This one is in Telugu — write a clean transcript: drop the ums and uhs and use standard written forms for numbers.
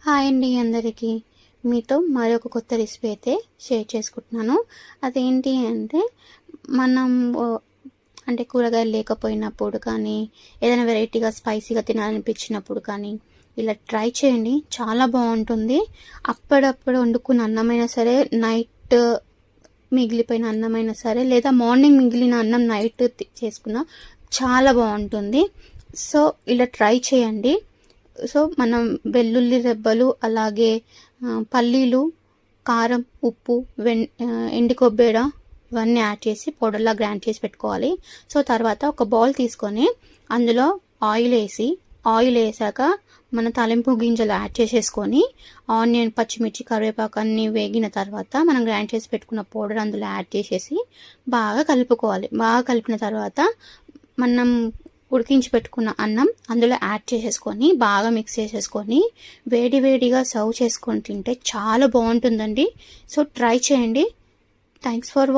హాయ్ అండి అందరికీ. మీతో మరొక కొత్త రెసిపీ అయితే షేర్ చేసుకుంటున్నాను. అదేంటి అంటే మనం అంటే కూరగాయలు లేకపోయినప్పుడు కానీ, ఏదైనా వెరైటీగా స్పైసీగా తినాలనిపించినప్పుడు కానీ ఇలా ట్రై చేయండి. చాలా బాగుంటుంది. అప్పుడప్పుడు వండుకున్న అన్నమైనా సరే, నైట్ మిగిలిపోయిన అన్నమైనా సరే, లేదా మార్నింగ్ మిగిలిన అన్నం నైట్ చేసుకున్నా చాలా బాగుంటుంది. సో ఇలా ట్రై చేయండి. సో మనం వెల్లుల్లి రెబ్బలు, అలాగే పల్లీలు, కారం, ఉప్పు, ఎండి కొబ్బెర ఇవన్నీ యాడ్ చేసి పౌడర్లా గ్రైండ్ చేసి పెట్టుకోవాలి. సో తర్వాత ఒక బౌల్ తీసుకొని అందులో ఆయిల్ వేసాక మన తాలింపు గింజలు యాడ్ చేసేసుకొని ఆనియన్, పచ్చిమిర్చి, కరివేపాకు అన్నీ వేగిన తర్వాత మనం గ్రైండ్ చేసి పెట్టుకున్న పౌడర్ అందులో యాడ్ చేసేసి బాగా కలుపుకోవాలి. బాగా కలిపిన తర్వాత మనం ఉడికించి పెట్టుకున్న అన్నం అందులో యాడ్ చేసేసుకొని బాగా మిక్స్ చేసేసుకొని వేడిగా సర్వ్ చేసుకొని తింటే చాలా బాగుంటుందండి. సో ట్రై చేయండి. Thanks for watching.